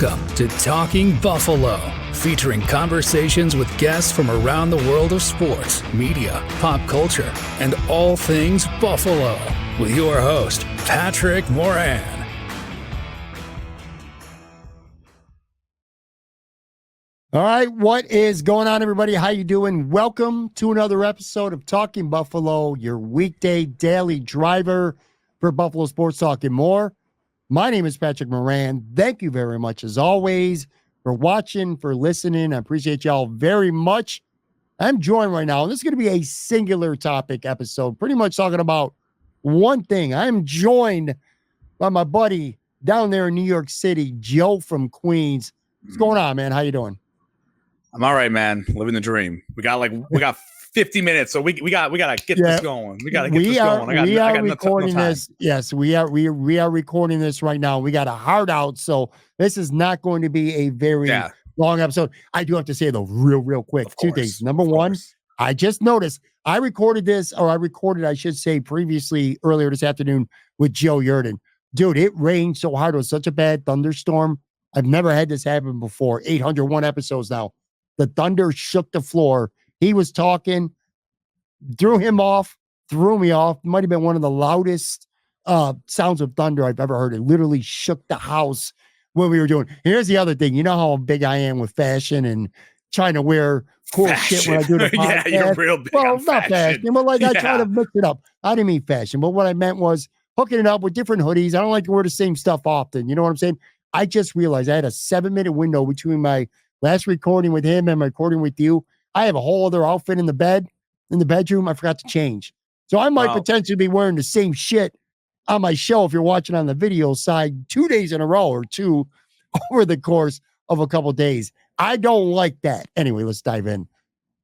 Welcome to Talking Buffalo, featuring conversations with guests from around the world of sports, media, pop culture, and all things Buffalo. With your host, Patrick Moran. All right, what is going on, everybody? How you doing? Welcome to another episode of Talking Buffalo, your weekday daily driver for Buffalo Sports Talk and more. My name is Patrick Moran. Thank you very much, as always, for watching, for listening. I appreciate y'all very much. I'm joined right now, and this is going to be a singular topic episode, pretty much talking about one thing. I'm joined by my buddy down there in New York City, Joe from Queens. What's going on, man? How you doing? I'm all right, man. Living the dream. We got 50 minutes, so we gotta get this going. We gotta get this going. We are recording this. Yes, we are recording this right now. We got a hard out, so this is not going to be a very long episode. I do have to say though, real quick, two things. Number one, I just noticed I recorded, I should say, previously earlier this afternoon with Joe Yurden. Dude, it rained so hard. It was such a bad thunderstorm. I've never had this happen before. 801 episodes now. The thunder shook the floor. He was talking, threw me off. Might have been one of the loudest sounds of thunder I've ever heard. It literally shook the house when we were doing. Here's the other thing. You know how big I am with fashion and trying to wear cool shit when I do the podcast? Yeah, you're real big on not fashion, but I try to mix it up. I didn't mean fashion, but what I meant was hooking it up with different hoodies. I don't like to wear the same stuff often. You know what I'm saying? I just realized I had a 7-minute window between my last recording with him and my recording with you. I have a whole other outfit in the bedroom. I forgot to change. So I might potentially be wearing the same shit on my show if you're watching on the video side 2 days in a row or two over the course of a couple of days. I don't like that. Anyway, let's dive in.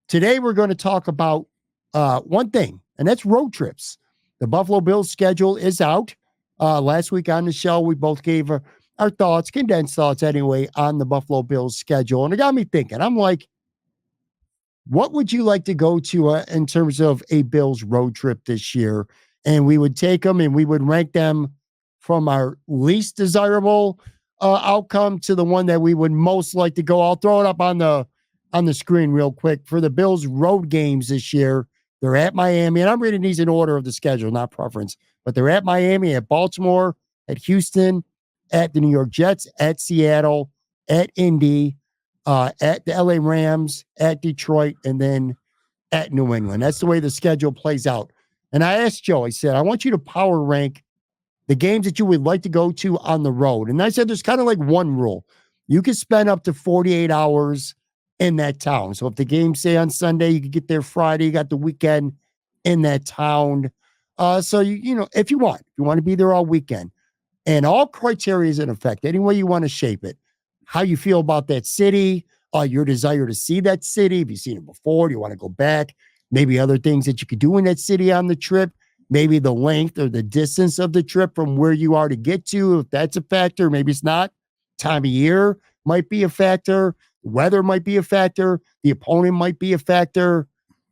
Today, we're going to talk about one thing, and that's road trips. The Buffalo Bills schedule is out. Last week on the show, we both gave our thoughts, condensed thoughts anyway, on the Buffalo Bills schedule. And it got me thinking. I'm like, what would you like to go to in terms of a Bills road trip this year? And we would take them and we would rank them from our least desirable outcome to the one that we would most like to go. I'll throw it up on the screen real quick. For the Bills road games this year, they're at Miami. And I'm reading these in order of the schedule, not preference. But they're at Miami, at Baltimore, at Houston, at the New York Jets, at Seattle, at Indy, at the LA Rams, at Detroit, and then at New England. That's the way the schedule plays out. And I asked Joe, I said, I want you to power rank the games that you would like to go to on the road. And I said, there's kind of like one rule. You can spend up to 48 hours in that town. So if the games say on Sunday, you could get there Friday, you got the weekend in that town. So, if you want to be there all weekend. And all criteria is in effect, any way you want to shape it. How you feel about that city, your desire to see that city. Have you seen it before? Do you want to go back? Maybe other things that you could do in that city on the trip. Maybe the length or the distance of the trip from where you are to get to, if that's a factor. Maybe it's not. Time of year might be a factor. Weather might be a factor. The opponent might be a factor.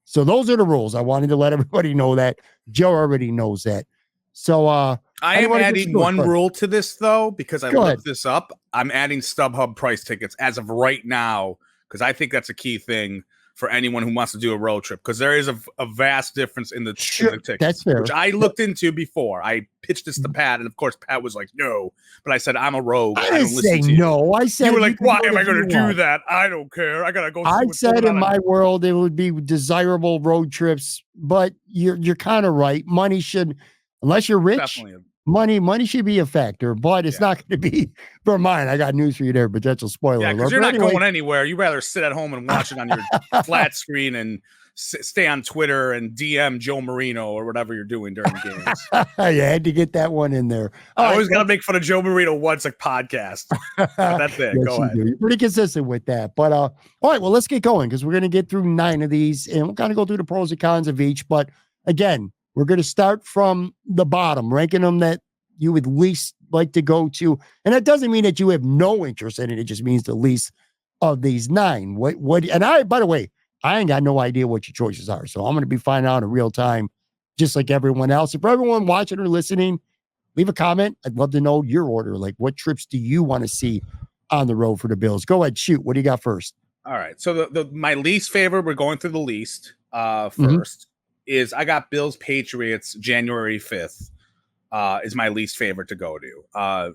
So those are the rules. I wanted to let everybody know that. Joe already knows that. So I am adding one rule to this, though, because I looked this up. I'm adding StubHub price tickets as of right now, because I think that's a key thing for anyone who wants to do a road trip, because there is a vast difference in the tickets, that's fair. Which I looked into before. I pitched this to Pat, and of course, Pat was like, no. But I said, I'm a rogue. I didn't say no. I said, you were like, why am I going to do that? I don't care. I got to go. I said in my world, it would be desirable road trips, but you're kind of right. Money should, unless you're rich, definitely. Money should be a factor, but it's not going to be for mine. I got news for you there, potential spoiler. Yeah, because you're not going anywhere. You'd rather sit at home and watch it on your flat screen and stay on Twitter and DM Joe Marino or whatever you're doing during the games. I had to get that one in there. I always got to make fun of Joe Marino once a podcast. That's it. Go ahead. You're pretty consistent with that. But all right, well, let's get going because we're going to get through 9 of these and we'll kind of go through the pros and cons of each. But again, we're going to start from the bottom, ranking them that you would least like to go to. And that doesn't mean that you have no interest in it. It just means the least of these 9. And by the way, I ain't got no idea what your choices are. So I'm going to be finding out in real time, just like everyone else. And for everyone watching or listening, leave a comment. I'd love to know your order. Like, what trips do you want to see on the road for the Bills. Go ahead, shoot. What do you got first? All right. So my least favorite, we're going through the least first, is I got Bills Patriots January 5th. Is my least favorite to go to.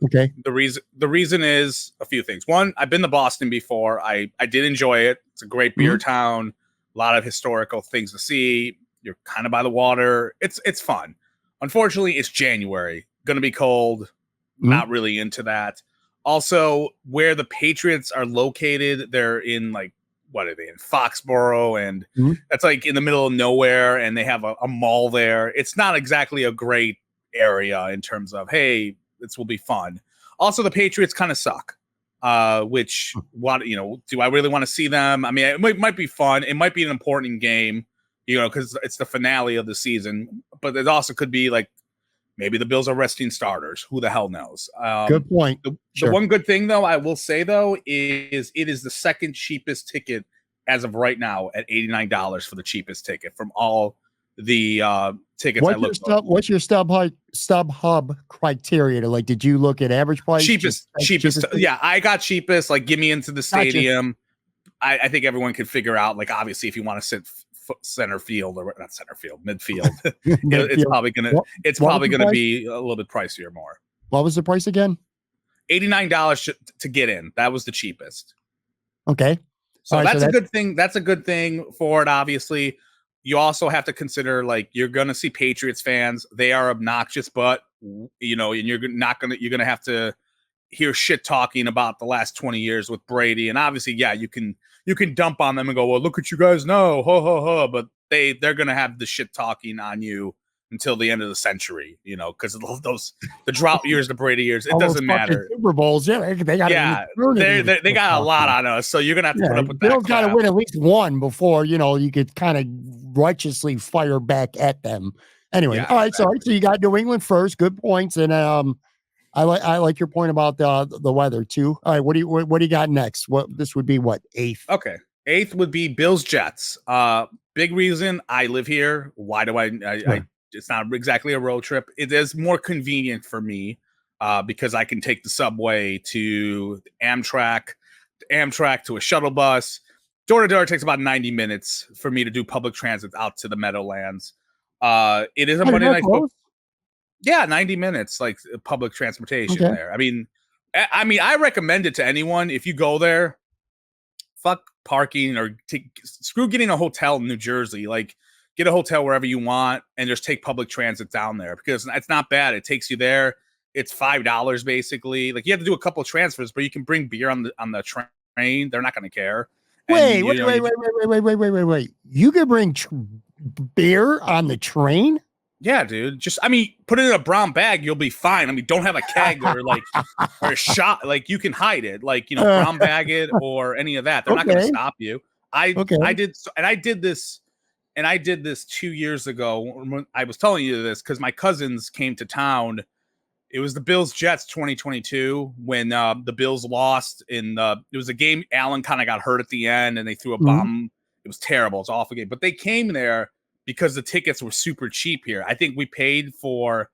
Okay. The reason is a few things. One, I've been to Boston before. I did enjoy it. It's a great beer town. A lot of historical things to see. You're kind of by the water. It's fun. Unfortunately, it's January. Going to be cold. Not really into that. Also, where the Patriots are located, they're in what are they in Foxboro, and that's like in the middle of nowhere, and they have a mall there. It's not exactly a great area in terms of, hey, this will be fun. Also, the Patriots kind of suck. Which do I really want to see them? I mean, it might be fun. It might be an important game, because it's the finale of the season. But it also could be maybe the Bills are resting starters. Who the hell knows? Good point. The one good thing, though, I will say, though, is it is the second cheapest ticket as of right now at $89 for the cheapest ticket from all the tickets I looked at. What's your StubHub criteria? Did you look at average price? Cheapest. Yeah, I got cheapest. Give me into the stadium. Gotcha. I think everyone can figure out, obviously, if you want to sit center field or not center field, midfield, it's probably gonna be a little bit pricier more. What was the price again? $89 to get in. That was the cheapest. Okay. So that's a good thing. That's a good thing for it. Obviously, you also have to consider you're gonna see Patriots fans. They are obnoxious, but and you're gonna have to hear shit talking about the last 20 years with Brady. And obviously, yeah, you can dump on them and go, well, look what you guys know, ho ho ho. But they're gonna have the shit talking on you until the end of the century, because of the drought years, the Brady years. It doesn't matter. Super Bowls, they got they got a lot on us, so you're gonna have to put up with that. Bill's got to win at least one before you could kind of righteously fire back at them. Anyway, all right, exactly. So you got New England first. Good points, and I like your point about the weather too. All right, what do you got next? This would be eighth? Okay, eighth would be Bills Jets. Big reason I live here. Why do I it's not exactly a road trip. It is more convenient for me because I can take the subway to Amtrak to a shuttle bus. Door to door takes about 90 minutes for me to do public transit out to the Meadowlands. It is a Monday night football. Yeah, 90 minutes, public transportation there. I mean, I recommend it to anyone. If you go there, fuck parking or screw getting a hotel in New Jersey. Get a hotel wherever you want and just take public transit down there because it's not bad. It takes you there. It's $5 basically. You have to do a couple of transfers, but you can bring beer on the train. They're not going to care. Wait. You can bring beer on the train? Yeah, dude. Put it in a brown bag. You'll be fine. Don't have a keg or or a shot. You can hide it. Brown bag it or any of that. They're not going to stop you. I did this 2 years ago. When I was telling you this because my cousins came to town. It was the Bills Jets 2022 when the Bills lost it was a game. Allen kind of got hurt at the end and they threw a bomb. It was terrible. It's an awful game, but they came there because the tickets were super cheap here. I think we paid for,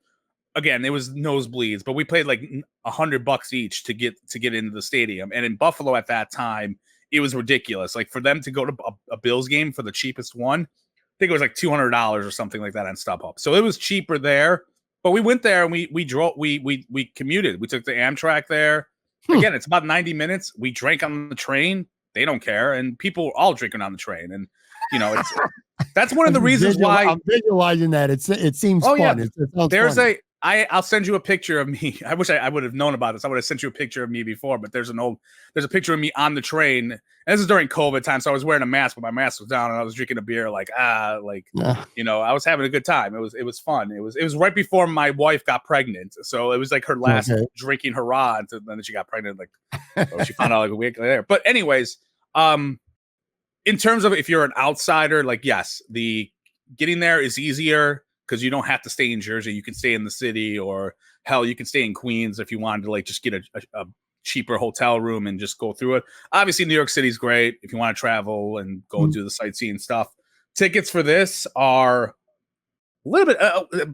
again, it was nosebleeds, but we paid $100 each to get into the stadium. And in Buffalo at that time, it was ridiculous. For them to go to a Bills game for the cheapest one, I think it was $200 or something like that on StubHub. So it was cheaper there, but we went there and we drove, we commuted. We took the Amtrak there. Again, it's about 90 minutes. We drank on the train. They don't care. And people were all drinking on the train. And, that's one of the reasons why I'm visualizing that. It seems fun. Yeah. There's funny. I'll send you a picture of me. I wish I would have known about this. I would have sent you a picture of me before, but there's a picture of me on the train. And this is during COVID time. So I was wearing a mask, but my mask was down and I was drinking a beer I was having a good time. It was fun. It was right before my wife got pregnant. So it was her last drinking hurrah. And then she got pregnant. She found out a week later. But anyways, in terms of if you're an outsider, yes, the getting there is easier because you don't have to stay in Jersey. You can stay in the city, or hell, you can stay in Queens if you wanted to just get a cheaper hotel room and just go through it. Obviously, New York City is great if you want to travel and go and do the sightseeing stuff. Tickets for this are a little bit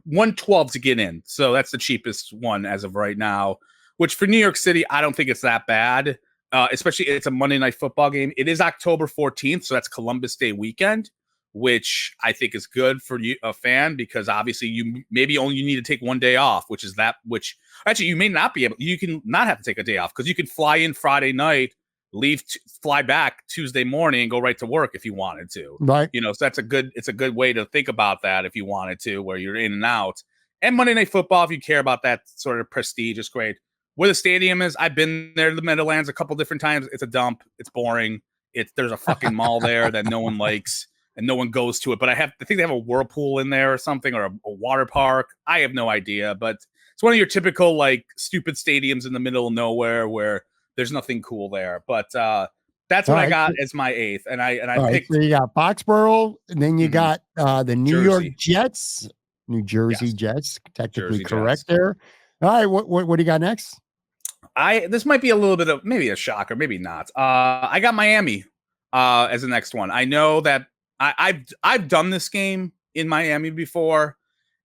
$112 to get in, so that's the cheapest one as of right now. Which for New York City, I don't think it's that bad. especially it's a Monday Night Football game. It is October 14th, so that's Columbus Day weekend, which I think is good for you, a fan, because obviously you maybe only you need to take one day off, which actually you may not be able. You can not have to take a day off because you can fly in Friday night, fly back Tuesday morning, and go right to work if you wanted to. Right. So it's a good way to think about that if you wanted to, where you're in and out. And Monday Night Football, if you care about that sort of prestige, is great. Where the stadium is, I've been there, the Meadowlands, a couple different times. It's a dump. It's boring. There's a fucking mall there that no one likes and no one goes to it. But I think they have a whirlpool in there or something, or a water park. I have no idea, but it's one of your typical like stupid stadiums in the middle of nowhere where there's nothing cool there. But that's what I got as my 8th, and I picked. So you got Foxboro, and then you got the New York Jets. New Jersey Jets, technically Jersey correct Jets. there. All right, what do you got next? This might be a little bit of maybe a shocker, maybe not. I got Miami as the next one. I know that I've done this game in Miami before,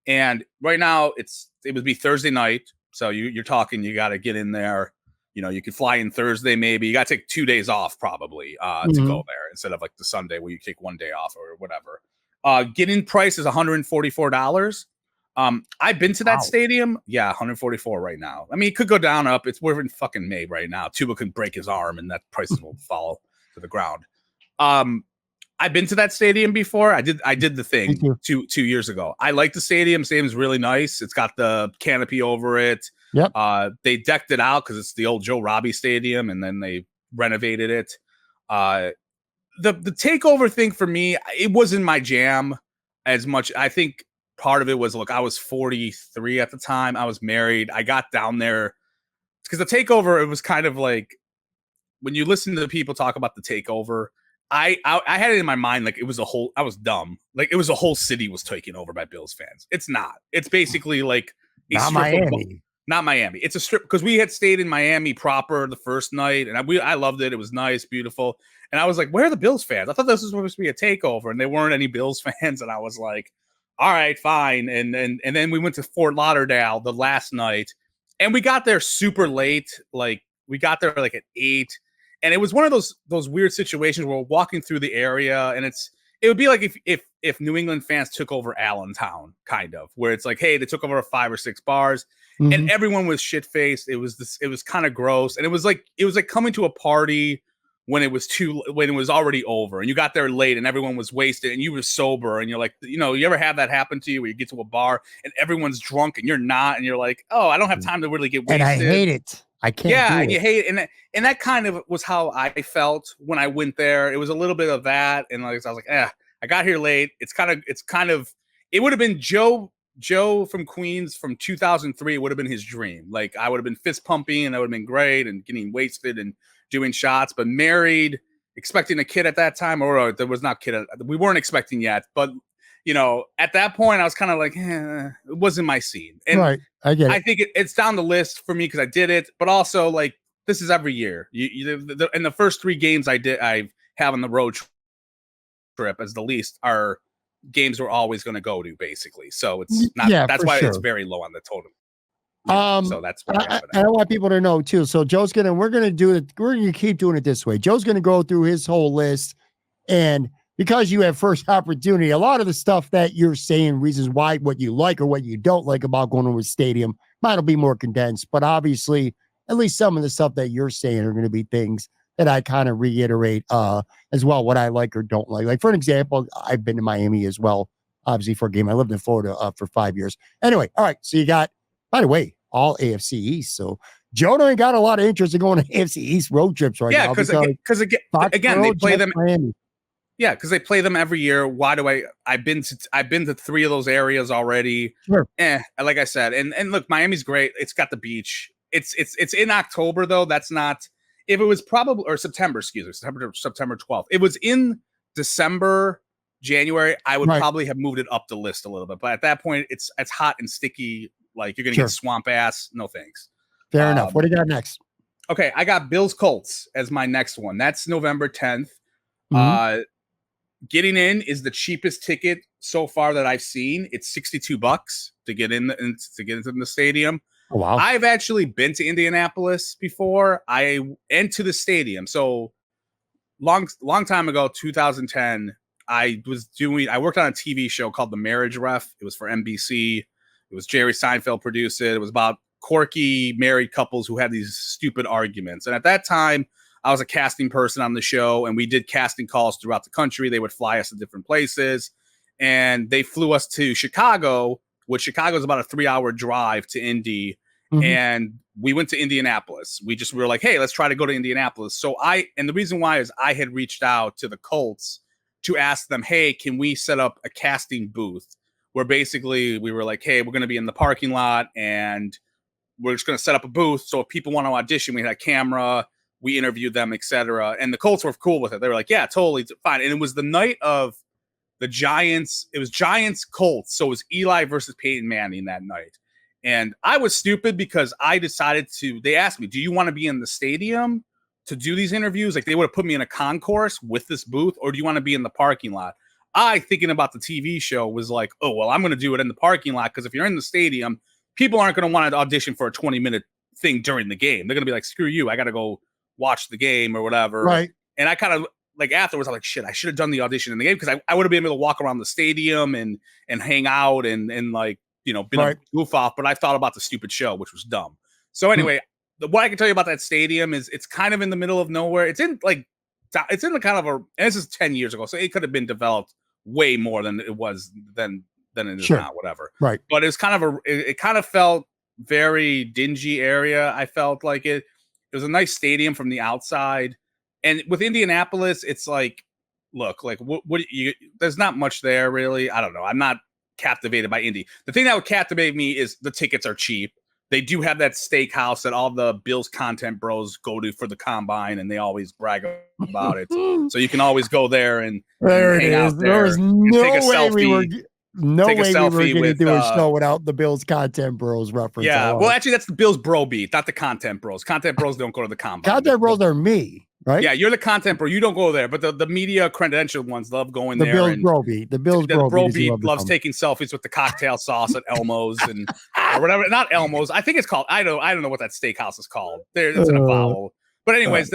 and right now it would be Thursday night. So you're talking, you got to get in there. You could fly in Thursday, maybe you got to take 2 days off probably to go there instead of like the Sunday where you take 1 day off or whatever. Get-in price is $144. I've been to that stadium. Yeah, 144 right now. I mean, it could go down, up. We're in fucking May right now. Tuba could break his arm and that price will fall to the ground. I've been to that stadium before. I did the thing 2 years ago. I like the stadium. Stadium's really nice. It's got the canopy over it. Yep. They decked it out because it's the old Joe Robbie Stadium, and then they renovated it. The takeover thing for me, it wasn't my jam as much. I think part of it was, look, I was 43 at the time. I was married. I got down there because the takeover, it was kind of like when you listen to people talk about the takeover, I had it in my mind like it was I was dumb. Like it was a whole city was taken over by Bills fans. It's not. It's basically like not Miami. Not Miami. It's a strip because we had stayed in Miami proper the first night, and I loved it. It was nice, beautiful. And I was like, where are the Bills fans? I thought this was supposed to be a takeover, and there weren't any Bills fans. And I was like, all right, fine. And then we went to Fort Lauderdale the last night, and we got there super late. Like we got there like at 8, and it was one of those weird situations where we're walking through the area, and it would be like if New England fans took over Allentown, kind of, where it's like, hey, they took over 5 or 6 bars. And everyone was shit faced. It was kind of gross. And it was like coming to a party when it was already over and you got there late and everyone was wasted and you were sober. And you're like, you ever have that happen to you where you get to a bar and everyone's drunk and you're not, and you're like, oh, I don't have time to really get wasted. And I hate it. I can't. Yeah. And you hate it. And that kind of was how I felt when I went there. It was a little bit of that. And like, I was like, I got here late. It would have been Joe from Queens from 2003. It would have been his dream. Like I would have been fist pumping and that would have been great and getting wasted and doing shots, but married, expecting a kid at that time, or there was not kid. We weren't expecting yet, but at that point I was kind of like, it wasn't my scene. And right. I get it. I think it's down the list for me because I did it, but also like this is every year. In the first 3 games I have on the road trip as the least are games we're always going to go to, basically. So it's not. Yeah, that's why it's very low on the totem. So that's what I want people to know too. So Joe's we're gonna keep doing it this way. Joe's gonna go through his whole list, and because you have first opportunity, a lot of the stuff that you're saying, reasons why, what you like or what you don't like about going to a stadium, might be more condensed. But obviously, at least some of the stuff that you're saying are going to be things that I kind of reiterate as well, what I like or don't like. Like, for an example, I've been to Miami as well, obviously, for a game. I lived in Florida for 5 years. Anyway, all right, so you got, by the way, all AFC East. So Joe ain't got a lot of interest in going to AFC East road trips right now. Yeah, because again, they play them. Miami. Yeah, because they play them every year. Why do I've been to 3 of those areas already. Sure. Like I said, and look, Miami's great. It's got the beach. It's in October though. That's not. If it was probably or September 12th. It was in December, January. I would probably have moved it up the list a little bit. But at that point, it's hot and sticky. Like you're gonna get swamp ass. No thanks. Fair enough. What do you got next? Okay, I got Bills Colts as my next one. That's November 10th. Getting in is the cheapest ticket so far that I've seen. It's $62 to get in to get into the stadium. Oh, wow. I've actually been to Indianapolis before. And to the stadium. So long time ago, 2010, I worked on a TV show called The Marriage Ref. It was for NBC. It was Jerry Seinfeld produced it. It was about quirky married couples who had these stupid arguments. And at that time, I was a casting person on the show, and we did casting calls throughout the country. They would fly us to different places, and they flew us to Chicago, which Chicago is about a 3-hour drive to Indy. Mm-hmm. And we went to Indianapolis. We were like, hey, let's try to go to Indianapolis. And the reason why is I had reached out to the Colts to ask them, hey, can we set up a casting booth where basically we were like, hey, we're going to be in the parking lot and we're just going to set up a booth. So if people want to audition, we had a camera, we interviewed them, etc. And the Colts were cool with it. They were like, yeah, totally fine. And it was the night of the Giants. It was Giants Colts. So it was Eli versus Peyton Manning that night. And I was stupid because I decided they asked me, do you want to be in the stadium to do these interviews? Like they would have put me in a concourse with this booth, or do you want to be in the parking lot? I, thinking about the TV show, was like, oh, well, I'm going to do it in the parking lot. Because if you're in the stadium, people aren't going to want to audition for a 20-minute thing during the game. They're going to be like, screw you. I got to go watch the game or whatever. Right. And I kind of like afterwards, I'm like, shit, I should have done the audition in the game because I would have been able to walk around the stadium and hang out and like, been a goof off, but I thought about the stupid show, which was dumb. So anyway, what I can tell you about that stadium is it's kind of in the middle of nowhere. It's in the kind of and this is 10 years ago, so it could have been developed way more than it was than it is now, whatever. Right. But it's kind of it kind of felt very dingy area. I felt like it was a nice stadium from the outside. And with Indianapolis, it's like, look, like there's not much there really. I don't know. I'm not captivated by Indy. The thing that would captivate me is the tickets are cheap. They do have that steakhouse that all the Bills content bros go to for the combine, and they always brag about it. So you can always go there and hang out there. There was no way we were going to do a show without the Bills content bros reference. Yeah, well, actually, that's the Bills bro beat, not the content bros. Content bros don't go to the combine. Content bros are me. Right? Yeah, you're the content bro. You don't go there, but the media credentialed ones love going there. The Bills bro beat loves taking selfies with the cocktail sauce at Elmo's and or whatever. Not Elmo's. I think it's called. I don't know what that steakhouse is called. It's an vowel. But anyways,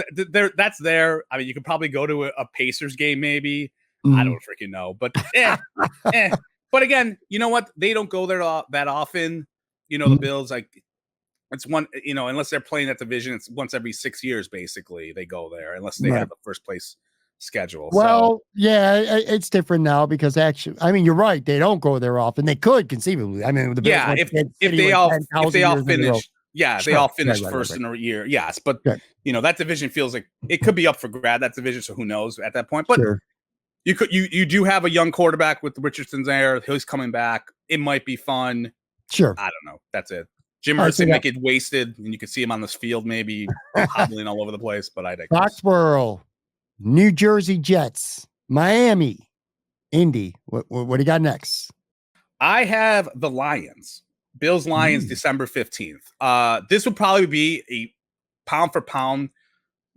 that's there. I mean, you could probably go to a Pacers game, maybe. I don't freaking know. But But again, you know what? They don't go there that often. The Bills like. It's one, unless they're playing that division, it's once every 6 years, basically, they go there, unless they have the first place schedule. Well, yeah, it's different now because actually, I mean, you're right. They don't go there often. They could conceivably. I mean, the Bills if they all finish, they all finish first in a year. Yes. But, that division feels like it could be up for grab, that division. So who knows at that point, but you do have a young quarterback with Richardson there. He's coming back. It might be fun. Sure. I don't know. That's it. Jim Irsay might get wasted, and you can see him on this field, maybe hobbling all over the place. But I digress. Foxboro, New Jersey Jets, Miami, Indy. What do you got next? I have the Lions. Bills Lions, December 15th. This would probably be a pound for pound,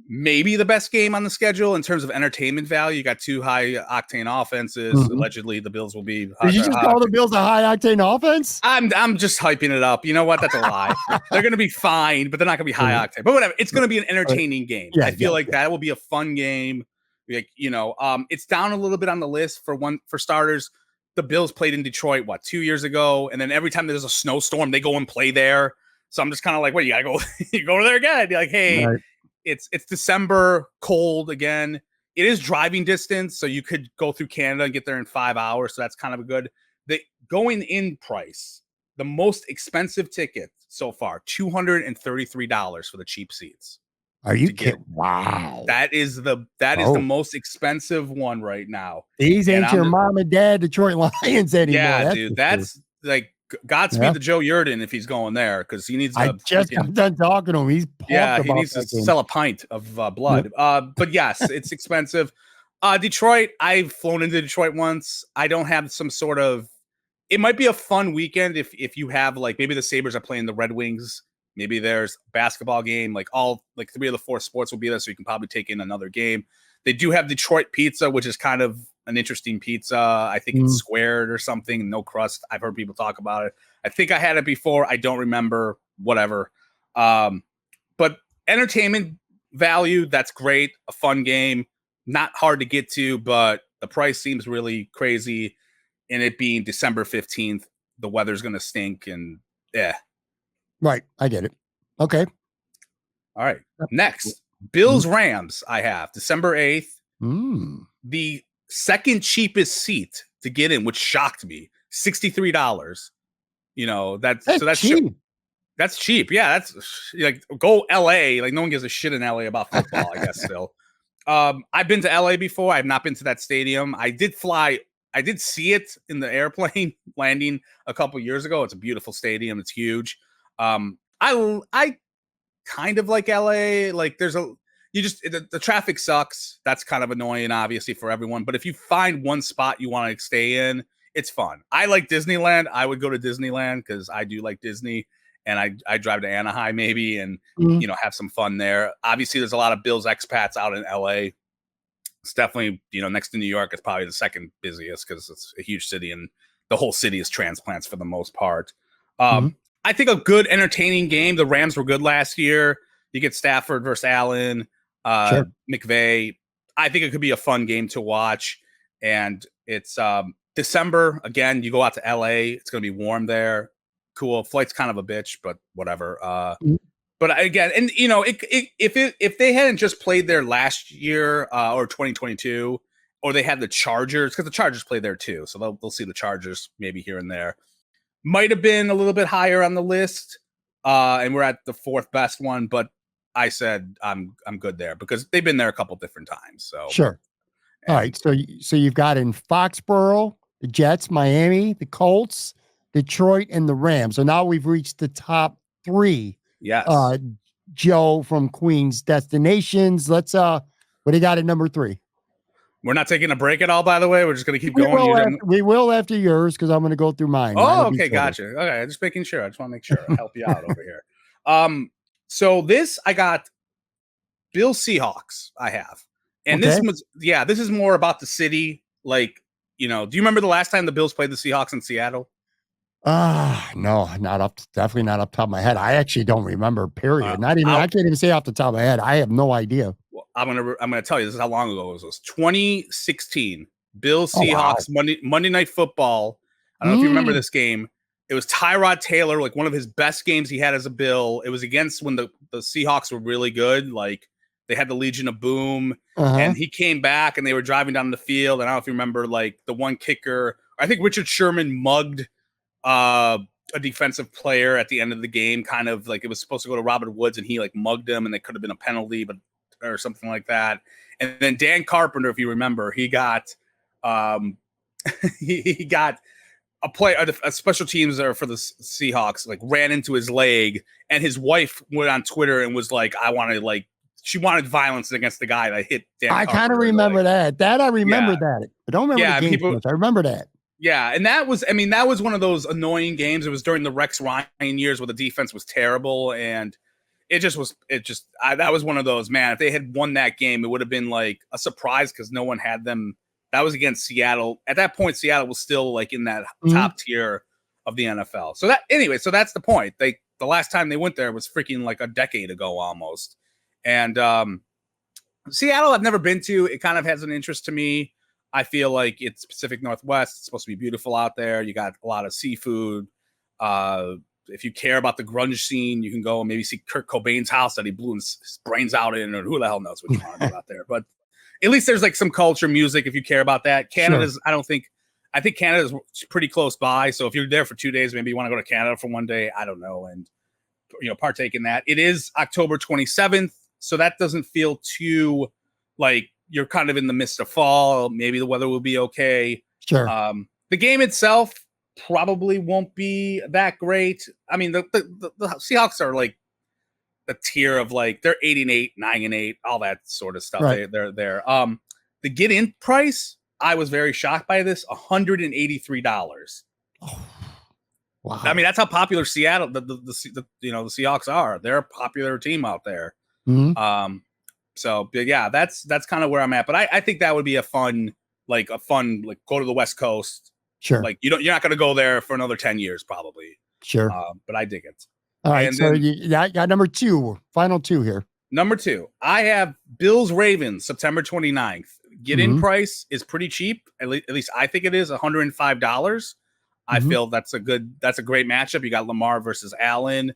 maybe the best game on the schedule in terms of entertainment value. You got two high octane offenses. Allegedly, the Bills will be. Did you just call the Bills a high octane offense? I'm just hyping it up. You know what? That's a lie. They're going to be fine, but they're not going to be high octane. But whatever. It's going to be an entertaining game. I feel like that will be a fun game. Like it's down a little bit on the list for starters. The Bills played in Detroit 2 years ago, and then every time there's a snowstorm, they go and play there. So I'm just kind of like, you gotta go, you go there again. Be like, hey. Right. It's December, cold again. It is driving distance, so you could go through Canada and get there in 5 hours. So that's kind of a good. The going in price, the most expensive ticket so far, $233 for the cheap seats. Are you kidding? Wow, that is the most expensive one right now. These ain't your mom and dad Detroit Lions anymore. Yeah, dude, that's like. Godspeed to Joe Yurden if he's going there because he needs. I just got done talking to him. He's he needs to sell a pint of blood. But yes, it's expensive. Detroit. I've flown into Detroit once. I don't have some sort of. It might be a fun weekend if you have like maybe the Sabres are playing the Red Wings. Maybe there's a basketball game. Like 3 of the 4 sports will be there, so you can probably take in another game. They do have Detroit pizza, which is kind of an interesting pizza. I think it's squared or something, no crust. I've heard people talk about it. I think I had it before. I don't remember. whatever. But entertainment value, that's great. A fun game, not hard to get to, but the price seems really crazy. And it being December 15th, the weather's going to stink. And yeah. Right. I get it. Okay. All right. Next, Bills Rams. I have December 8th. The second cheapest seat to get in, which shocked me, $63. That's cheap. That's cheap. Yeah, that's like go LA. Like no one gives a shit in LA about football, I guess still. I've been to LA before. I've not been to that stadium. I did see it in the airplane landing a couple years ago. It's a beautiful stadium. It's huge. I kind of like LA. Like the traffic sucks. That's kind of annoying, obviously, for everyone. But if you find one spot you want to stay in, it's fun. I like Disneyland. I would go to Disneyland because I do like Disney. And I drive to Anaheim maybe and, have some fun there. Obviously, there's a lot of Bills expats out in LA. It's definitely, next to New York, it's probably the second busiest because it's a huge city and the whole city is transplants for the most part. I think a good entertaining game. The Rams were good last year. You get Stafford versus Allen, McVay. I think it could be a fun game to watch. And it's December. Again, you go out to LA. It's going to be warm there. Cool. Flight's kind of a bitch, but whatever. But again, and if they hadn't just played there last year or 2022, or they had the Chargers, because the Chargers play there too, so they'll see the Chargers maybe here and there. Might have been a little bit higher on the list, and we're at the fourth best one. But I said I'm good there because they've been there a couple different times. So sure. All right. So you've got in Foxboro, the Jets, Miami, the Colts, Detroit, and the Rams. So now we've reached the top three. Yes. Joe from Queens destinations. Let's what do you got at number 3? We're not taking a break at all, by the way. We're just going to keep going. We will after yours because I'm going to go through mine. Oh, okay, gotcha. Okay, just making sure. I just want to make sure I help you out over here. So this I got Bills Seahawks. I have, and this is more about the city. Like, do you remember the last time the Bills played the Seahawks in Seattle? No, definitely not up top of my head. I actually don't remember, period. I can't even say off the top of my head. I have no idea. Well, I'm gonna tell you, this is how long ago it was. 2016. Bills Seahawks Monday Night Football. I don't know if you remember this game. It was Tyrod Taylor, like one of his best games he had as a Bill. It was against when the Seahawks were really good. Like they had the Legion of Boom, and he came back and they were driving down the field. And I don't know if you remember, like the one kicker, I think Richard Sherman mugged a defensive player at the end of the game, kind of like it was supposed to go to Robert Woods and he like mugged him and it could have been a penalty, or something like that. And then Dan Carpenter, if you remember, he got he got a special teams for the Seahawks, like ran into his leg, and his wife went on Twitter and was like, she wanted violence against the guy that hit Dan Carpenter. I kind of remember that. I remember that. I don't remember the game. I remember that. Yeah, and that was one of those annoying games. It was during the Rex Ryan years where the defense was terrible, and that was one of those, man, if they had won that game, it would have been like a surprise because no one had them. That was against Seattle. At that point, Seattle was still like in that top tier of the NFL. So that's the point. The last time they went there was freaking like a decade ago almost. And Seattle I've never been to. It kind of has an interest to me. I feel like it's Pacific Northwest. It's supposed to be beautiful out there. You got a lot of seafood. If you care about the grunge scene, you can go and maybe see Kurt Cobain's house that he blew his brains out in, or who the hell knows what you want to do out there. But at least there's like some culture, music, if you care about that. Canada's, sure. I think Canada's pretty close by. So if you're there for 2 days, maybe you want to go to Canada for one day. I don't know. And, partake in that. It is October 27th. So that doesn't feel too like you're kind of in the midst of fall. Maybe the weather will be okay. Sure. The game itself probably won't be that great. I mean, the Seahawks are like the tier of like they're 8-8, 9-8, all that sort of stuff. Right. They're there. The get in price, I was very shocked by this. $183. Oh, wow. I mean, that's how popular Seattle, the Seahawks are. They're a popular team out there. Mm-hmm. So yeah, that's kind of where I'm at. But I think that would be a fun go to the West Coast. Sure. Like you're not going to go there for another 10 years probably. Sure. But I dig it. All right, And so then you got number 2, final 2 here. Number 2, I have Bills Ravens, September 29th. Get-in price is pretty cheap. At least I think it is $105. I feel that's a great matchup. You got Lamar versus Allen.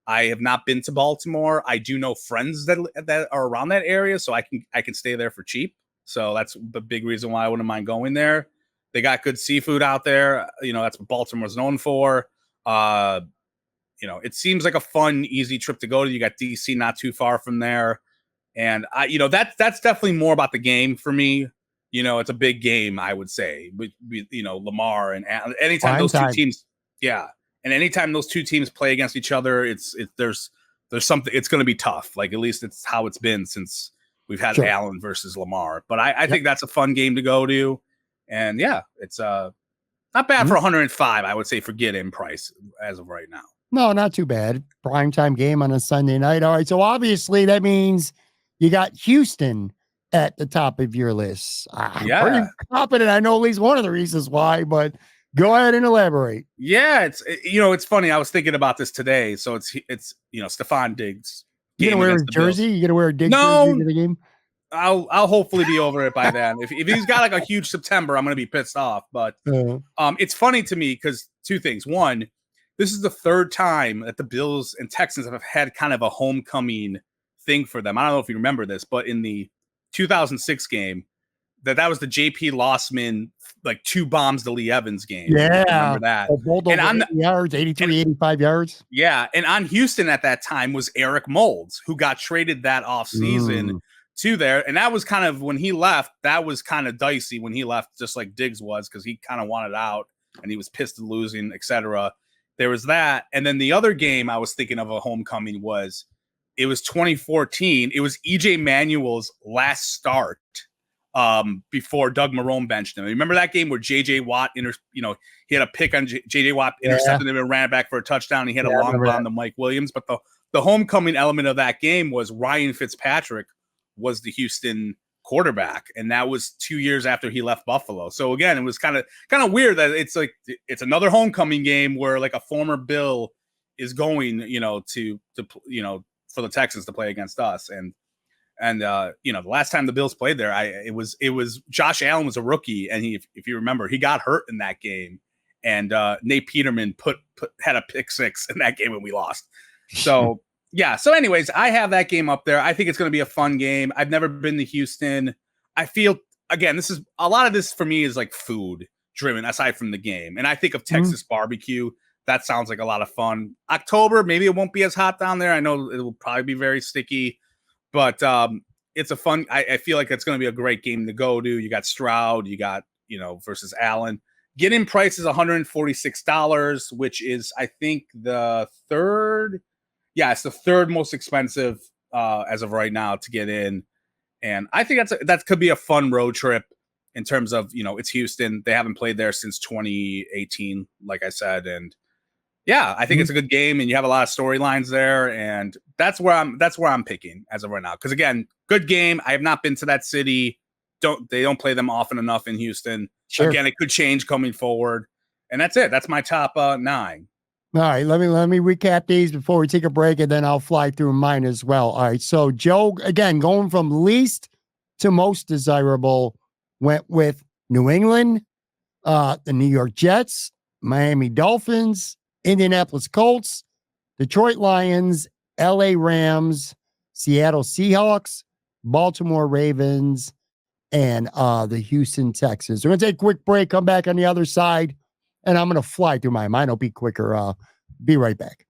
I have not been to Baltimore. I do know friends that are around that area, so I can stay there for cheap. So that's the big reason why I wouldn't mind going there. They got good seafood out there. That's what Baltimore's known for. It seems like a fun, easy trip to go to. You got DC not too far from there. And that's definitely more about the game for me. It's a big game, I would say, with Lamar and anytime those two teams. Yeah. And anytime those two teams play against each other, there's something, it's going to be tough. Like, at least it's how it's been since we've had Allen versus Lamar. But I think that's a fun game to go to. And yeah, it's not bad for 105, I would say, for get-in price as of right now. No, not too bad. Primetime game on a Sunday night. All right. So obviously that means you got Houston at the top of your list. I'm pretty confident I know at least one of the reasons why, but go ahead and elaborate. Yeah, it's funny. I was thinking about this today. So it's Stephon Diggs. You gonna wear his jersey? You gonna wear a Diggs jersey to the game? I'll hopefully be over it by then. If he's got like a huge September, I'm gonna be pissed off. But it's funny to me because two things. One, this is the third time that the Bills and Texans have had kind of a homecoming thing for them. I don't know if you remember this, but in the 2006 game, that was the JP Lossman, like 2 bombs to Lee Evans game. Yeah. Remember that? And on 80 yards, 85 yards. Yeah. And on Houston at that time was Eric Moulds, who got traded that offseason to there. And that was kind of, when he left, that was kind of dicey when he left, just like Diggs was, because he kind of wanted out and he was pissed at losing, etc. There was that. And then the other game I was thinking of a homecoming was 2014. It was EJ Manuel's last start before Doug Marrone benched him. Remember that game where JJ Watt, he had a pick on JJ Watt, intercepted him and ran it back for a touchdown. He had a long bomb to Mike Williams. But the homecoming element of that game was Ryan Fitzpatrick was the Houston quarterback, and that was 2 years after he left Buffalo. So again, it was kind of weird that it's another homecoming game where like a former Bill is going, to for the Texans to play against us. And the last time the Bills played there, it was Josh Allen was a rookie, and if you remember, he got hurt in that game, and Nate Peterman had a pick 6 in that game and we lost. So yeah. So anyways, I have that game up there. I think it's going to be a fun game. I've never been to Houston. I feel, again, this is a lot of this for me is like food driven aside from the game. And I think of Texas barbecue. That sounds like a lot of fun. October, maybe it won't be as hot down there. I know it will probably be very sticky, but it's a fun, I feel like it's going to be a great game to go to. You got Stroud, you got, versus Allen. Get-in price is $146, which is, I think, the third. Yeah, it's the third most expensive as of right now to get in. And I think that could be a fun road trip in terms of, it's Houston. They haven't played there since 2018, like I said. And yeah, I think it's a good game, and you have a lot of storylines there. And that's where I'm picking as of right now. Because again, good game. I have not been to that city. They don't play them often enough in Houston. Sure. Again, it could change coming forward. And that's it. That's my top 9. All right, let me recap these before we take a break, and then I'll fly through mine as well. All right, so Joe, again, going from least to most desirable, went with New England, the New York Jets, Miami Dolphins, Indianapolis Colts, Detroit Lions, LA Rams, Seattle Seahawks, Baltimore Ravens, and the Houston Texans. We're going to take a quick break, come back on the other side, and I'm going to fly through mine. Mine will be quicker. Be right back.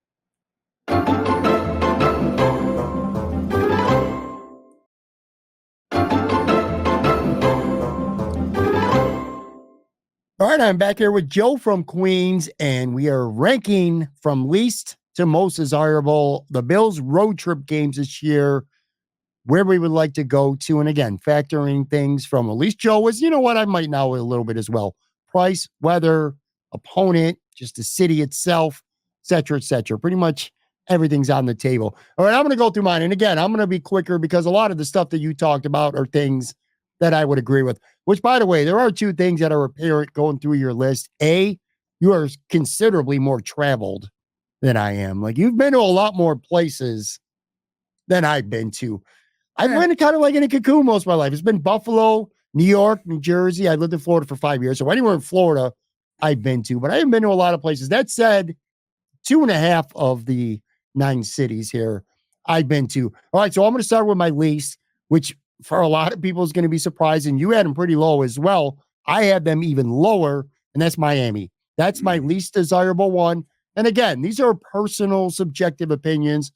All right, I'm back here with Joe from Queens, and we are ranking from least to most desirable the Bills road trip games this year, where we would like to go to. And again, factoring things from, at least Joe was, I might know a little bit as well. Price, weather, opponent, just the city itself, et cetera, et cetera. Pretty much everything's on the table. All right, I'm going to go through mine. And again, I'm going to be quicker because a lot of the stuff that you talked about are things that I would agree with, which, by the way, there are 2 things that are apparent going through your list. A, you are considerably more traveled than I am. Like, you've been to a lot more places than I've been to. I've been kind of like in a cocoon most of my life. It's been Buffalo, New York, New Jersey. I lived in Florida for 5 years. So anywhere in Florida, I've been to, but I haven't been to a lot of places. That said, 2.5 of the 9 cities here I've been to. All right, so I'm going to start with my least, which for a lot of people is going to be surprising. You had them pretty low as well. I had them even lower, and that's Miami. That's my least desirable one. And again, these are personal, subjective opinions.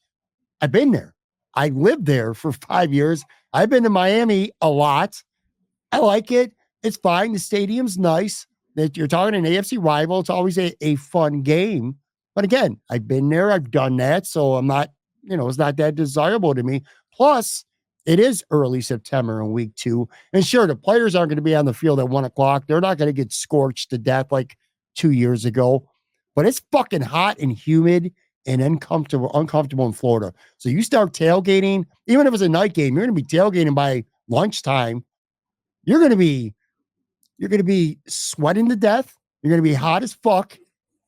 I've been there. I lived there for 5 years. I've been to Miami a lot. I like it. It's fine. The stadium's nice. That you're talking an AFC rival. It's always a fun game. But again, I've been there. I've done that. So I'm not, it's not that desirable to me. Plus, it is early September in week 2. And sure, the players aren't going to be on the field at 1:00. They're not going to get scorched to death like 2 years ago. But it's fucking hot and humid and uncomfortable in Florida. So you start tailgating, even if it's a night game, you're going to be tailgating by lunchtime. You're going to be sweating to death. You're going to be hot as fuck,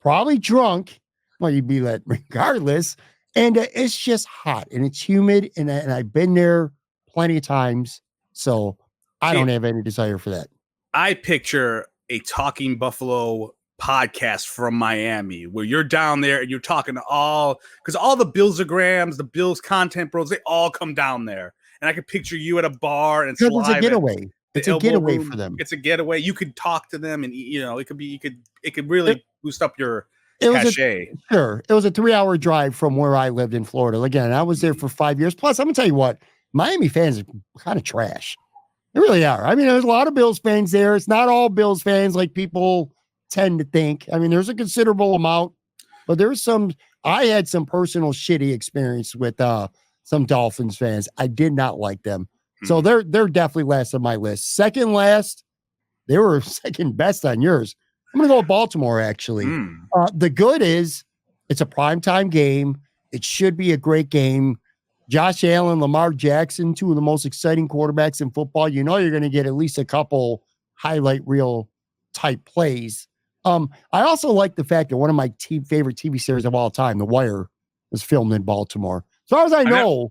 probably drunk. Well, you'd be that regardless. And it's just hot and it's humid. And I've been there plenty of times. So I don't have any desire for that. I picture a Talking Buffalo podcast from Miami where you're down there and you're talking to because all the Billsograms, the Bills content bros, they all come down there. And I could picture you at a bar and it's a getaway. It's a getaway for them. It's a getaway. You could talk to them, and it could really boost up your cachet. It was a 3-hour drive from where I lived in Florida. Again, I was there for 5 years. Plus, I'm gonna tell you what, Miami fans are kind of trash. They really are. I mean, there's a lot of Bills fans there. It's not all Bills fans like people tend to think. I mean, there's a considerable amount, but there's some. I had some personal shitty experience with some Dolphins fans. I did not like them. So they're definitely last on my list. Second last, they were second best on yours. I'm going to go with Baltimore, actually. The good is it's a primetime game. It should be a great game. Josh Allen, Lamar Jackson, 2 of the most exciting quarterbacks in football. You're going to get at least a couple highlight reel type plays. I also like the fact that one of my favorite TV series of all time, The Wire, was filmed in Baltimore. As far as I know.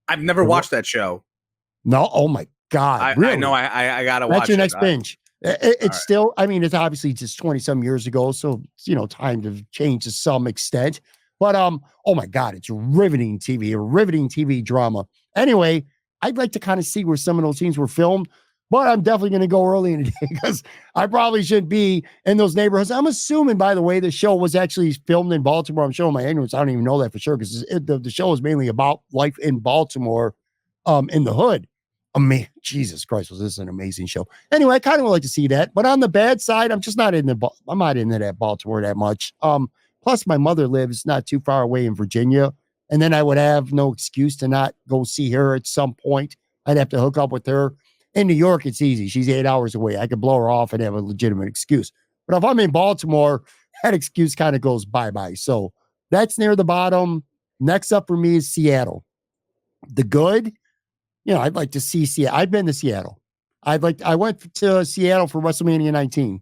I've never watched that show. No, oh my God. Really? I know I gotta watch it. That's your next binge. It's still, I mean, it's obviously just 20-some years ago, so time to change to some extent. But oh my God, it's riveting TV drama. Anyway, I'd like to kind of see where some of those scenes were filmed, but I'm definitely going to go early in the day because I probably shouldn't be in those neighborhoods. I'm assuming, by the way, the show was actually filmed in Baltimore. I'm showing my ignorance. I don't even know that for sure because the show is mainly about life in Baltimore, in the hood. Jesus Christ, was this an amazing show? Anyway, I kind of would like to see that, but on the bad side, I'm just not into that Baltimore that much. Plus, my mother lives not too far away in Virginia, and then I would have no excuse to not go see her at some point. I'd have to hook up with her. In New York, it's easy. She's 8 hours away. I could blow her off and have a legitimate excuse. But if I'm in Baltimore, that excuse kind of goes bye-bye. So that's near the bottom. Next up for me is Seattle. The good, I'd like to see Seattle. I've been to Seattle. I went to Seattle for WrestleMania 19.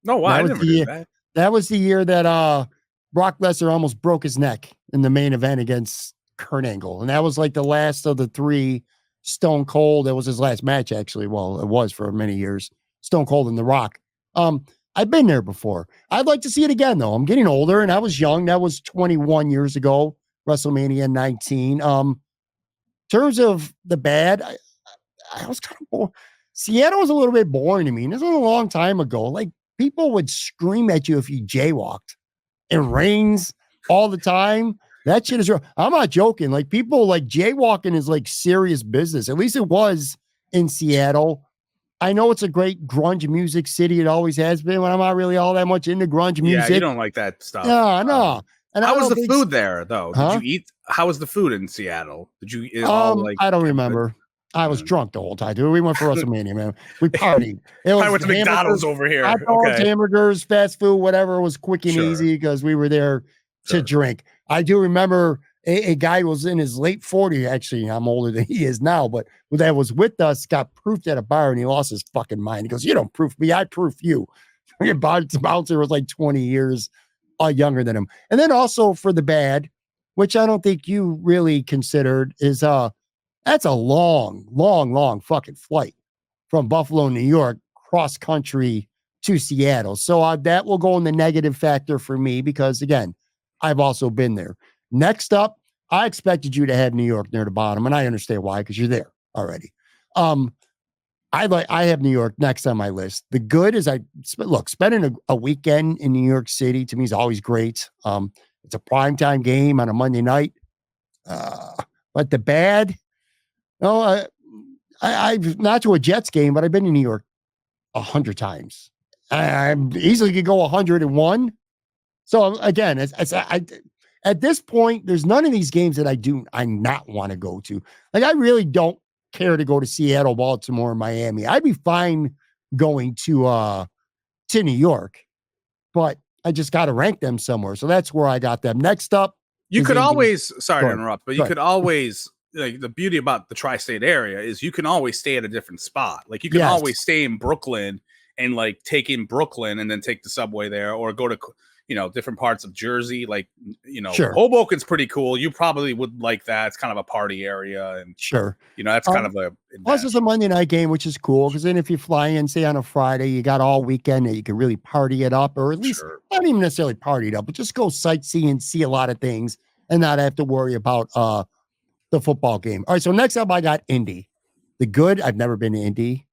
No, wow, I never did that. That was the year that Brock Lesnar almost broke his neck in the main event against Kurt Angle. And that was like the last of the 3 Stone Cold. That was his last match, actually. Well, it was for many years. Stone Cold and The Rock. I've been there before. I'd like to see it again, though. I'm getting older, and I was young. That was 21 years ago, WrestleMania 19. In terms of the bad, I was kind of bored. Seattle was a little bit boring to me. This was a long time ago. Like, people would scream at you if you jaywalked. It rains all the time. That shit is real. I'm not joking. Like, people, like, jaywalking is like serious business. At least it was in Seattle. I know it's a great grunge music city. It always has been, but I'm not really all that much into grunge music. Yeah, you don't like that stuff. No. And how was the food there, though? Did you eat? How was the food in Seattle? Did you eat I don't remember. I was drunk the whole time, dude. We went for WrestleMania, man. We partied. I went to McDonald's over here. Hot dogs, hamburgers, fast food, whatever was quick and easy because we were there to drink. I do remember a guy who was in his late 40s. Actually, I'm older than he is now, but that was with us, got proofed at a bar, and he lost his fucking mind. He goes, "You don't proof me, I proof you." The bouncer was like 20 years younger than him. And then also for the bad, which I don't think you really considered, is that's a long fucking flight from Buffalo, New York, cross country to Seattle. So that will go in the negative factor for me because, again, I've also been there. Next up, I expected you to have New York near the bottom, and I understand why, because you're there already. I have New York next on my list. The good is spending a weekend in New York City to me is always great. It's a primetime game on a Monday night. But the bad, I've not to a Jets game, but I've been in New York 100 times. I easily could go 101. So again, at this point, there's none of these games that I not want to go to. Like, I really don't care to go to Seattle, Baltimore, Miami. I'd be fine going to New York, but I just got to rank them somewhere. So that's where I got them. Next up, you could always, sorry to interrupt, but you could always, like, the beauty about the tri-state area is you can always stay at a different spot. Like, you can always stay in Brooklyn and like take in Brooklyn and then take the subway there, or go to, different parts of Jersey. Like, Hoboken's pretty cool. You probably would like that. It's kind of a party area, and that's kind of a plus it's a Monday night game, which is cool, because then if you fly in, say on a Friday, you got all weekend that you can really party it up, or at least not even necessarily party it up, but just go sightseeing, see a lot of things, and not have to worry about the football game. All right, so next up I got Indy. The good, I've never been to Indy.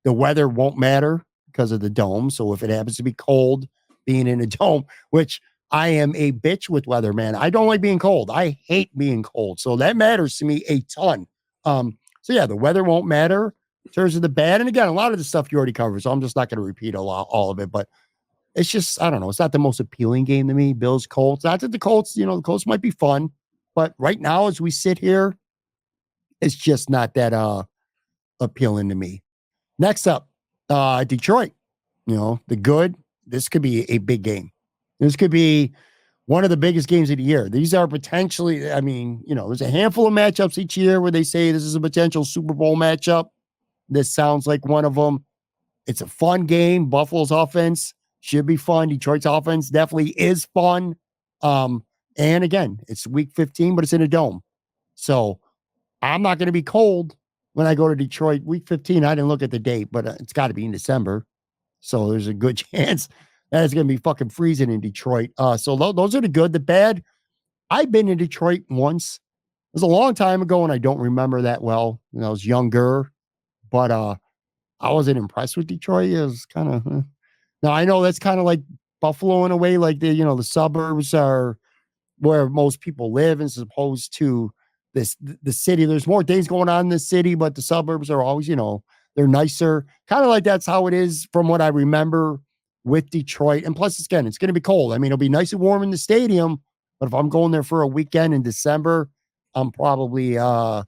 The weather won't matter because of the dome. So if it happens to be cold, being in a dome, which I am a bitch with weather, man. I don't like being cold. I hate being cold. So that matters to me a ton. So yeah, the weather won't matter in terms of the bad. And again, a lot of the stuff you already covered, so I'm just not going to repeat all of it, but it's just, I don't know. It's not the most appealing game to me. Bills, Colts. Not that the Colts, the Colts might be fun, but right now as we sit here, it's just not that appealing to me. Next up, Detroit. The good. This could be a big game. This could be one of the biggest games of the year. These are potentially, there's a handful of matchups each year where they say this is a potential Super Bowl matchup. This sounds like one of them. It's a fun game. Buffalo's offense should be fun. Detroit's offense definitely is fun. And again, it's week 15, but it's in a dome. So I'm not going to be cold when I go to Detroit. Week 15, I didn't look at the date, but it's got to be in December. So there's a good chance that it's going to be fucking freezing in Detroit. So those are the good. The bad, I've been in Detroit once. It was a long time ago, and I don't remember that well. I was younger, but I wasn't impressed with Detroit. It was kind of... Now, I know that's kind of like Buffalo in a way, like the suburbs are where most people live as opposed to the city. There's more things going on in the city, but the suburbs are always, they're nicer. Kind of like that's how it is from what I remember with Detroit. And plus, again, it's going to be cold. It'll be nice and warm in the stadium, but if I'm going there for a weekend in December, I'm probably going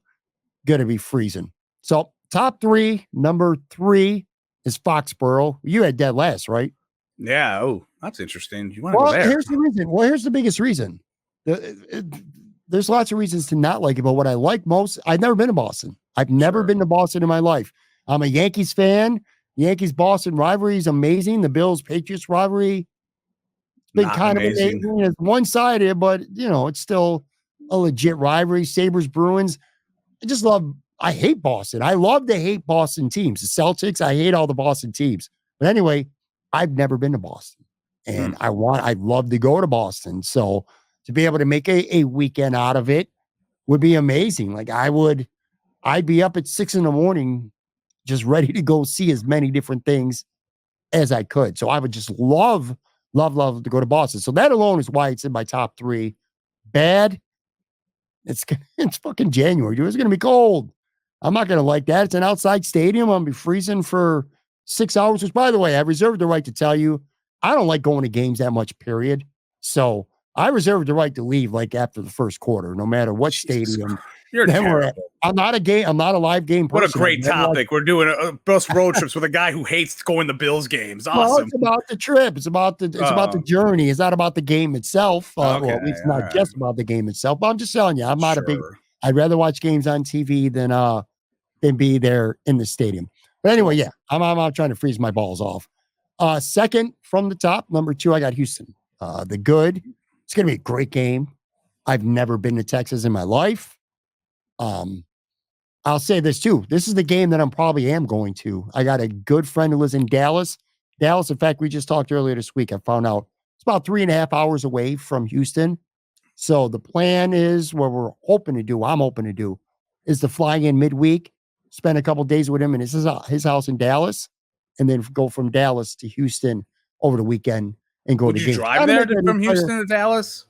to be freezing. So top three, number 3 is Foxboro. You had dead last, right? Yeah. Oh, that's interesting. You want to go there? Here's the reason. Well, here's the biggest reason. There's lots of reasons to not like it, but what I like most, I've never been to Boston. I've never been to Boston in my life. I'm a Yankees fan. Yankees-Boston rivalry is amazing. The Bills-Patriots rivalry, it's been kind of amazing. It's one-sided, but, it's still a legit rivalry. Sabres-Bruins. I hate Boston. I love to hate Boston teams. The Celtics, I hate all the Boston teams. But anyway, I've never been to Boston. And I'd love to go to Boston. So to be able to make a weekend out of it would be amazing. Like I'd be up at 6 a.m, just ready to go see as many different things as I could. So I would just love to go to Boston. So that alone is why it's in my top 3. Bad. It's fucking January, dude. It's going to be cold. I'm not going to like that. It's an outside stadium. I'm going to be freezing for 6 hours, which, by the way, I reserve the right to tell you, I don't like going to games that much, period. So I reserve the right to leave like after the first quarter, no matter what stadium. You're terrible. I'm not a live game person. What a great topic. We're doing a bus road trips with a guy who hates going to Bills games. Awesome. Well, it's about the trip. It's about the journey. It's not about the game itself. Well, at least not just about the game itself. But I'm just telling you, I'm not a big. I'd rather watch games on TV than be there in the stadium. But anyway, yeah, I'm trying to freeze my balls off. Second from the top, number 2, I got Houston. The good. It's going to be a great game. I've never been to Texas in my life. I'll say this too. This is the game that I'm probably am going to. I got a good friend who lives in Dallas. Dallas, in fact, we just talked earlier this week. I found out it's about 3.5 hours away from Houston. So the plan is what I'm hoping to do, is to fly in midweek, spend a couple days with him in his house in Dallas, and then go from Dallas to Houston over the weekend and go to games. Would you drive there from Houston to Dallas?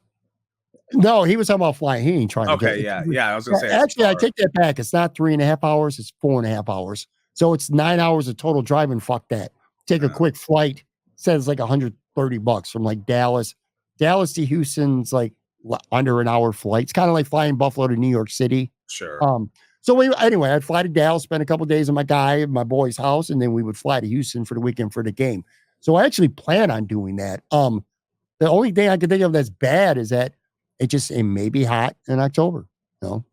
No, he was talking about flying. He ain't trying to get it. Yeah. I was going to say. Actually, I take that back. It's not 3.5 hours. It's 4.5 hours. So it's 9 hours of total driving. Fuck that. Take a quick flight. Says like $130 from like Dallas to Houston's like under an hour flight. It's kind of like flying Buffalo to New York City. Sure. So anyway, I'd fly to Dallas, spend a couple of days at my boy's house, and then we would fly to Houston for the weekend for the game. So I actually plan on doing that. The only thing I can think of that's bad is that it may be hot in October.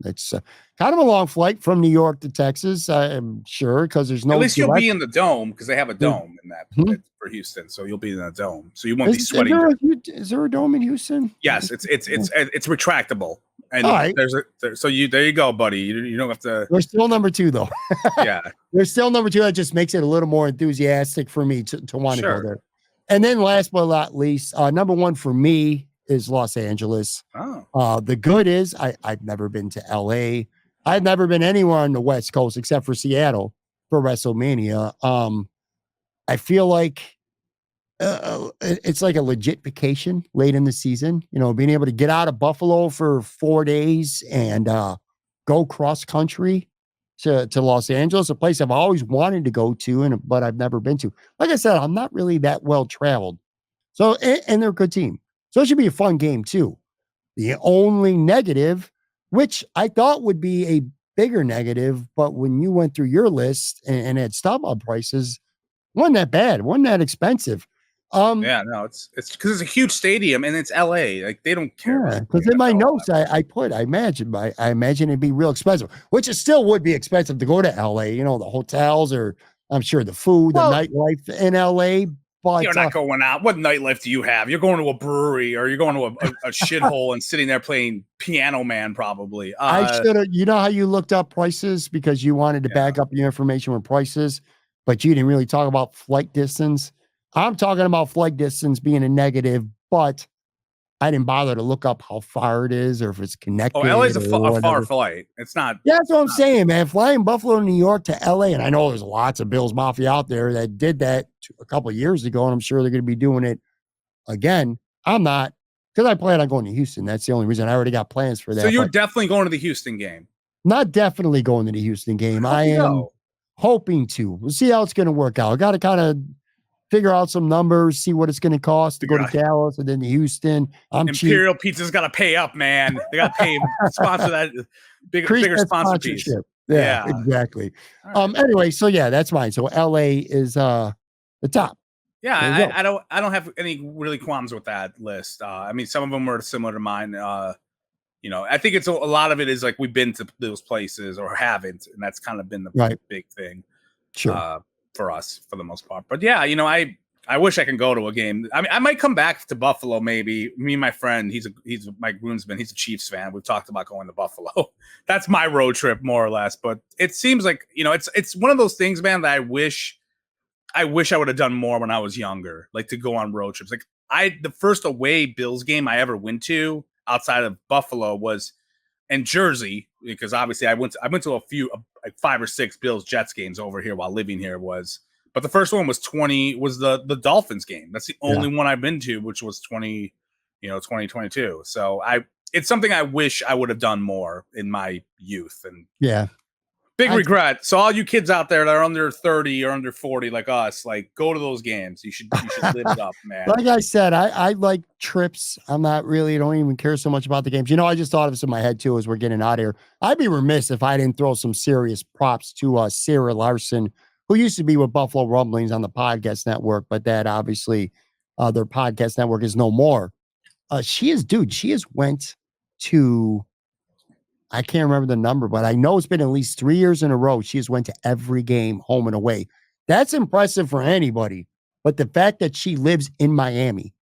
It's kind of a long flight from New York to Texas, I'm sure, because there's no. At least you'll be in the dome because they have a dome in that for Houston, so you'll be in the dome, so you won't be sweating. Is there a dome in Houston? Yes, it's retractable, and there you go, buddy. You don't have to. We're still number 2 though. Yeah, there's still number 2. That just makes it a little more enthusiastic for me to want to go there. And then last but not least, number 1 for me is Los Angeles. The good is I've never been to LA. I've never been anywhere on the West Coast except for Seattle for WrestleMania. I feel like it's like a legit vacation late in the season, being able to get out of Buffalo for 4 days and go cross country to Los Angeles, a place I've always wanted to go to, but I've never been to. Like I said, I'm not really that well traveled. So, and they're a good team. So it should be a fun game too. The only negative, which I thought would be a bigger negative, but when you went through your list and had StubHub prices, wasn't that bad, wasn't that expensive. It's because it's a huge stadium and it's LA. Like they don't care. Yeah, because in my notes I imagine it'd be real expensive, which it still would be expensive to go to LA. The hotels, or I'm sure the food, the nightlife in LA. But you're not going out. What nightlife do you have? You're going to a brewery, or you're going to a shithole and sitting there playing Piano Man, probably. I should have. You know how you looked up prices because you wanted to back up your information with prices, but you didn't really talk about flight distance. I'm talking about flight distance being a negative, but I didn't bother to look up how far it is or if it's connected. Oh, LA's a far flight. It's not. Yeah, that's what I'm saying, man. Flying Buffalo to New York to LA, and I know there's lots of Bills Mafia out there that did that a couple of years ago, and I'm sure they're going to be doing it again. I'm not, because I plan on going to Houston. That's the only reason. I already got plans for that. So you're definitely going to the Houston game? Not definitely going to the Houston game. I am hoping to. We'll see how it's going to work out. I got to kind of figure out some numbers, see what it's going to cost to go to Dallas and then to Houston. Imperial Pizza's got to pay up, man. They got to pay sponsor that bigger sponsor piece. Yeah, exactly. Right. Anyway, so yeah, that's mine. So LA is the top. Yeah, I don't have any really qualms with that list. I mean, some of them are similar to mine. I think it's a lot of it is like we've been to those places or haven't, and that's kind of been the big thing. Sure. For us, for the most part. But yeah, I wish I can go to a game. I mean, I might come back to Buffalo. Maybe me and my friend. He's my groomsman. He's a Chiefs fan. We've talked about going to Buffalo. That's my road trip, more or less. But it seems like it's one of those things, man, that I wish I would have done more when I was younger, like to go on road trips. Like the first away Bills game I ever went to outside of Buffalo was in Jersey, because obviously I went to a few like 5 or 6 Bills Jets games over here while living here but the first one was the Dolphins game. That's the only one I've been to, which was 2022. So it's something I wish I would have done more in my youth. And big regret. So all you kids out there that are under 30 or under 40 like us, like go to those games. You should live it up, man. Like I said, I like trips. I don't even care so much about the games. I just thought of this in my head too as we're getting out of here. I'd be remiss if I didn't throw some serious props to Sarah Larson, who used to be with Buffalo Rumblings on the podcast network, but that obviously their podcast network is no more. She has went to, I can't remember the number, but I know it's been at least 3 years in a row. She has went to every game, home and away. That's impressive for anybody. But the fact that she lives in Miami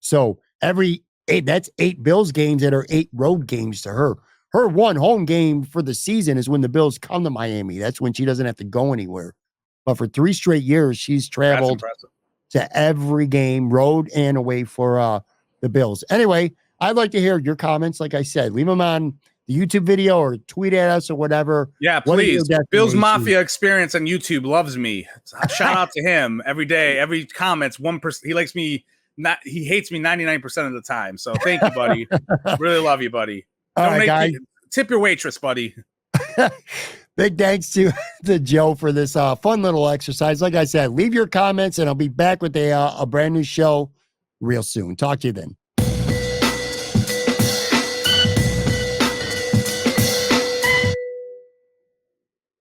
So that's 8 Bills games that are 8 road games to her. Her one home game for the season is when the Bills come to Miami. That's when she doesn't have to go anywhere. But for 3 straight years, she's traveled to every game, road and away for the Bills. Anyway, I'd like to hear your comments. Like I said, leave them on the YouTube video or tweet at us or whatever. Yeah, please. Bill's Mafia Experience on YouTube loves me. Shout out to him every day. Every comments 1%. He likes me. He hates me 99% of the time. So thank you, buddy. Really love you, buddy. All right, guys. Tip your waitress, buddy. Big thanks to Joe for this fun little exercise. Like I said, leave your comments and I'll be back with a brand new show real soon. Talk to you then.